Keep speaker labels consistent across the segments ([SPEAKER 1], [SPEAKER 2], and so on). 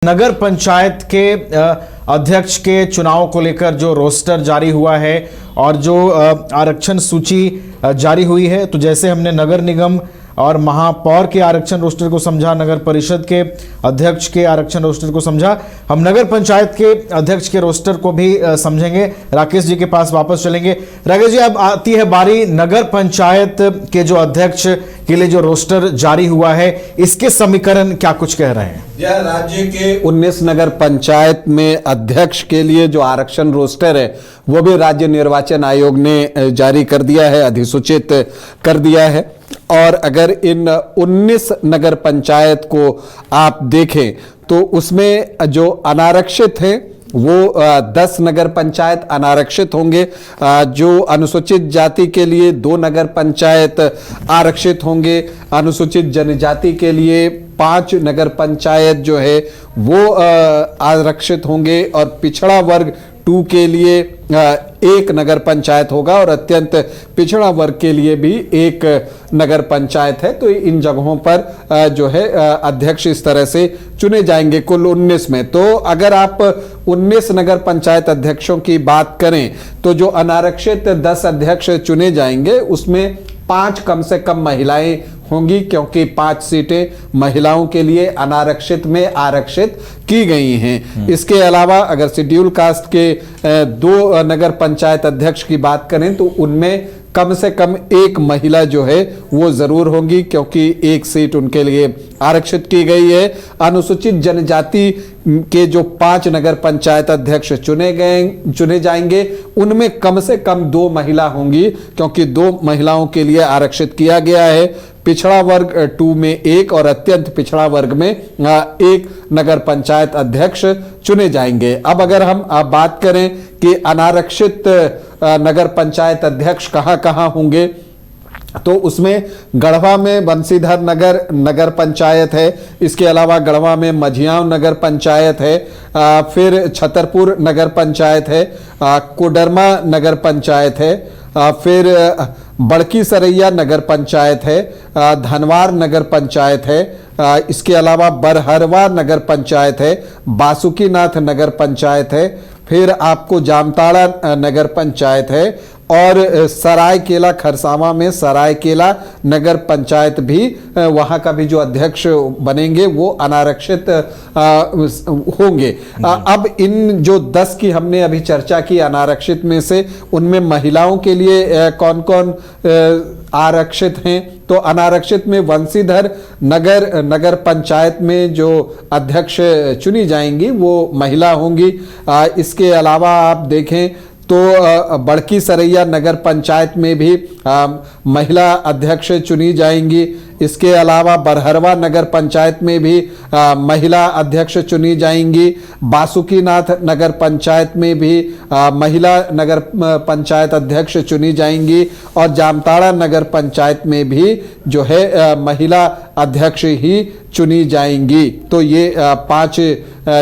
[SPEAKER 1] नगर पंचायत के अध्यक्ष के चुनाव को लेकर जो रोस्टर जारी हुआ है और जो आरक्षण सूची जारी हुई है, तो जैसे हमने नगर निगम और महापौर के आरक्षण रोस्टर को समझा, नगर परिषद के अध्यक्ष के आरक्षण रोस्टर को समझा, हम नगर पंचायत के अध्यक्ष के रोस्टर को भी समझेंगे। राकेश जी के पास वापस चलेंगे। राकेश जी, अब आती है बारी नगर पंचायत के जो अध्यक्ष के लिए जो रोस्टर जारी हुआ है, इसके समीकरण क्या कुछ कह रहे हैं?
[SPEAKER 2] यह राज्य के 19 नगर पंचायत में अध्यक्ष के लिए जो आरक्षण रोस्टर है वो भी राज्य निर्वाचन आयोग ने जारी कर दिया है, अधिसूचित कर दिया है। और अगर इन 19 नगर पंचायत को आप देखें तो उसमें जो अनारक्षित हैं वो 10 नगर पंचायत अनारक्षित होंगे। जो अनुसूचित जाति के लिए 2 नगर पंचायत आरक्षित होंगे। अनुसूचित जनजाति के लिए 5 नगर पंचायत जो है वो आरक्षित होंगे और पिछड़ा वर्ग 2 के लिए 1 नगर पंचायत होगा और अत्यंत पिछड़ा वर्ग के लिए भी 1 नगर पंचायत है। तो इन जगहों पर जो है अध्यक्ष इस तरह से चुने जाएंगे कुल 19 में। तो अगर आप 19 नगर पंचायत अध्यक्षों की बात करें तो जो अनारक्षित 10 अध्यक्ष चुने जाएंगे उसमें 5 कम से कम महिलाएं होंगी, क्योंकि 5 सीटें महिलाओं के लिए अनारक्षित में आरक्षित की गई हैं। इसके अलावा अगर शेड्यूल कास्ट के 2 नगर पंचायत अध्यक्ष की बात करें तो उनमें कम से कम 1 महिला जो है वो जरूर होंगी, क्योंकि 1 सीट उनके लिए आरक्षित की गई है। अनुसूचित जनजाति के जो 5 नगर पंचायत अध्यक्ष चुने जाएंगे उनमें कम से कम 2 महिला होंगी, क्योंकि 2 महिलाओं के लिए आरक्षित किया गया है। पिछड़ा वर्ग 2 में 1 और अत्यंत पिछड़ा वर्ग में 1 नगर पंचायत अध्यक्ष चुने जाएंगे। अब अगर हम बात करें कि अनारक्षित नगर पंचायत अध्यक्ष कहां होंगे, तो उसमें गढ़वा में बंसीधर नगर पंचायत है। इसके अलावा गढ़वा में मझियाव नगर पंचायत है। फिर छतरपुर नगर पंचायत है। कोडरमा नगर पंचायत है। फिर बड़की सरैया नगर पंचायत है। धनवार नगर पंचायत है। इसके अलावा बरहरवा नगर पंचायत है। बासुकीनाथ नगर पंचायत है। फिर आपको जामताड़ा नगर पंचायत है और सरायकेला खरसावां में सरायकेला नगर पंचायत भी, वहां का भी जो अध्यक्ष बनेंगे वो अनारक्षित होंगे। अब इन जो 10 की हमने अभी चर्चा की अनारक्षित में से, उनमें महिलाओं के लिए कौन कौन आरक्षित हैं, तो अनारक्षित में बंसीधर नगर पंचायत में जो अध्यक्ष चुनी जाएंगी वो महिला होंगी। इसके अलावा आप देखें तो बड़की सरैया नगर पंचायत में भी महिला अध्यक्ष चुनी जाएंगी। इसके अलावा बरहरवा नगर पंचायत में भी महिला अध्यक्ष चुनी जाएंगी। बासुकीनाथ नगर पंचायत में भी महिला नगर पंचायत अध्यक्ष चुनी जाएंगी और जामताड़ा नगर पंचायत में भी जो है महिला अध्यक्ष ही चुनी जाएंगी। तो ये 5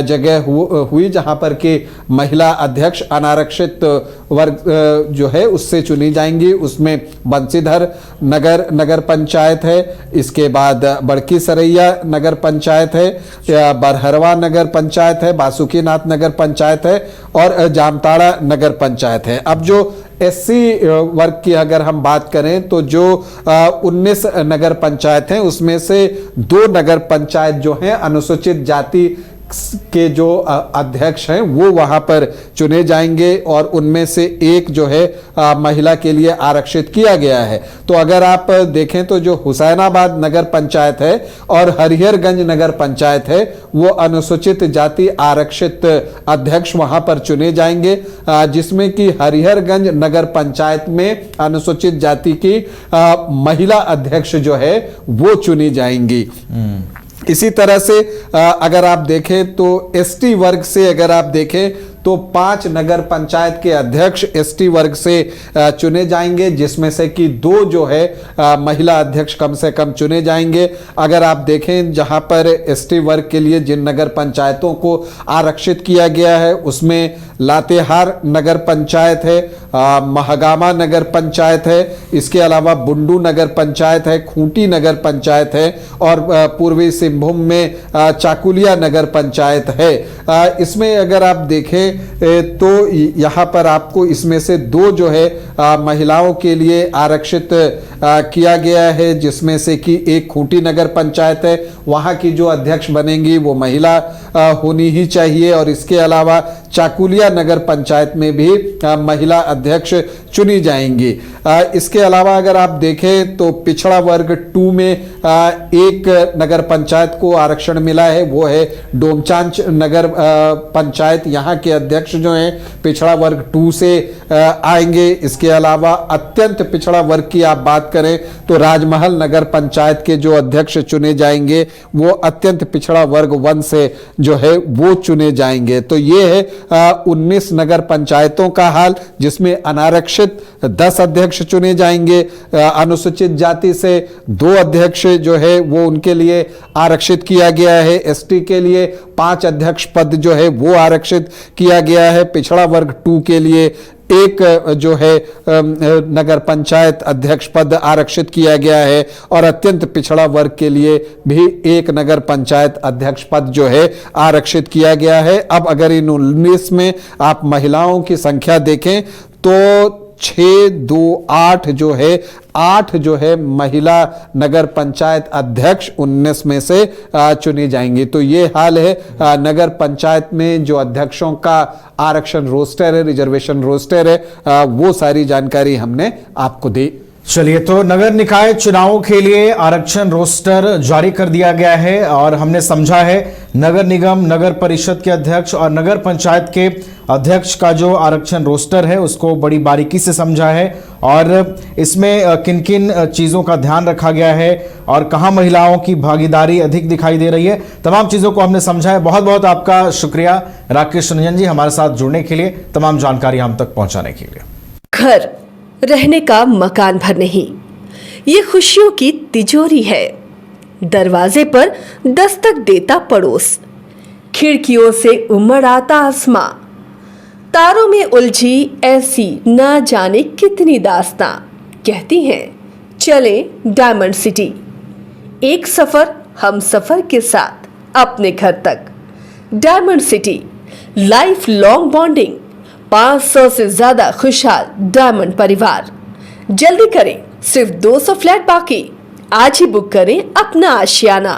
[SPEAKER 2] जगह हुई जहां पर के महिला अध्यक्ष अनारक्षित वर्ग जो है उससे चुनी जाएंगी। उसमें बंसीधर नगर पंचायत है। इसके बाद बड़की सरैया नगर पंचायत है, बरहरवा नगर पंचायत है, बासुकीनाथ नगर पंचायत है और जामताड़ा नगर पंचायत है। अब जो एससी वर्ग की अगर हम बात करें तो जो 19 नगर पंचायत हैं उसमें से 2 नगर पंचायत जो हैं अनुसूचित जाति के जो अध्यक्ष हैं वो वहां पर चुने जाएंगे और उनमें से 1 जो है महिला के लिए आरक्षित किया गया है। तो अगर आप देखें तो जो हुसैनाबाद नगर पंचायत है और हरिहरगंज नगर पंचायत है वो अनुसूचित जाति आरक्षित अध्यक्ष वहां पर चुने जाएंगे, जिसमें कि हरिहरगंज नगर पंचायत में अनुसूचित जाति की महिला अध्यक्ष जो है वो चुनी जाएंगी। इसी तरह से अगर आप देखें तो एसटी वर्ग से अगर आप देखें तो 5 नगर पंचायत के अध्यक्ष एसटी वर्ग से चुने जाएंगे, जिसमें से कि 2 जो है महिला अध्यक्ष कम से कम चुने जाएंगे। अगर आप देखें जहां पर एसटी वर्ग के लिए जिन नगर पंचायतों को आरक्षित किया गया है उसमें लातेहार नगर पंचायत है, महागामा नगर पंचायत है, इसके अलावा बुंडू नगर पंचायत है, खूंटी नगर पंचायत है और पूर्वी सिंहभूम में चाकुलिया नगर पंचायत है। इसमें अगर आप देखें तो यहाँ पर आपको इसमें से 2 जो है महिलाओं के लिए आरक्षित किया गया है, जिसमें से कि एक खूंटी नगर पंचायत है, वहाँ की जो अध्यक्ष बनेंगी वो महिला होनी ही चाहिए और इसके अलावा चाकुलिया नगर पंचायत में भी महिला अध्यक्ष चुनी जाएंगी। इसके अलावा अगर आप देखें तो पिछड़ा वर्ग 2 में एक नगर पंचायत को आरक्षण मिला है, वो है डोमचांच नगर पंचायत। यहाँ के अध्यक्ष जो हैं पिछड़ा वर्ग 2 से आएंगे। इसके अलावा अत्यंत पिछड़ा वर्ग की आप बात करें तो राजमहल नगर पंचायत के जो अध्यक्ष चुने जाएंगे वो अत्यंत पिछड़ा वर्ग 1 से जो है वो चुने जाएंगे। तो ये है 19 नगर पंचायतों का हाल, जिसमें अनारक्षित 10 अध्यक्ष चुने जाएंगे। अनुसूचित जाति से 2 अध्यक्ष जो है वो उनके लिए आरक्षित किया गया है। एसटी के लिए 5 अध्यक्ष पद जो है वो आरक्षित किया गया है। पिछड़ा वर्ग 2 के लिए एक जो है नगर पंचायत अध्यक्ष पद आरक्षित किया गया है और अत्यंत पिछड़ा वर्ग के लिए भी एक नगर पंचायत अध्यक्ष पद जो है आरक्षित किया गया है। अब अगर इन 19 में आप महिलाओं की संख्या देखें तो 6, 2, 8 जो है महिला नगर पंचायत अध्यक्ष 19 में से चुनी जाएंगी। तो ये हाल है नगर पंचायत में जो अध्यक्षों का आरक्षण रोस्टर है, रिजर्वेशन रोस्टर है, वो सारी जानकारी हमने आपको दी।
[SPEAKER 1] चलिए, तो नगर निकाय चुनावों के लिए आरक्षण रोस्टर जारी कर दिया गया है और हमने समझा है नगर निगम, नगर परिषद के अध्यक्ष और नगर पंचायत के अध्यक्ष का जो आरक्षण रोस्टर है उसको बड़ी बारीकी से समझा है और इसमें किन किन चीज़ों का ध्यान रखा गया है और कहां महिलाओं की भागीदारी अधिक दिखाई दे रही है, तमाम चीज़ों को हमने समझा है। बहुत बहुत आपका शुक्रिया राकेश रंजन जी, हमारे साथ जुड़ने के लिए, तमाम जानकारी हम तक पहुंचाने के लिए।
[SPEAKER 3] घर रहने का मकान भर नहीं, ये खुशियों की तिजोरी है। दरवाजे पर दस्तक देता पड़ोस, खिड़कियों से उमड़ आता आसमां, तारों में उलझी ऐसी ना जाने कितनी दास्तां। कहती हैं चले डायमंड सिटी, एक सफर हम सफर के साथ अपने घर तक। Diamond city, life long bonding, 500 से ज्यादा खुशहाल डायमंड परिवार। जल्दी करें, सिर्फ 200 फ्लैट बाकी। आज ही बुक करें अपना आशियाना।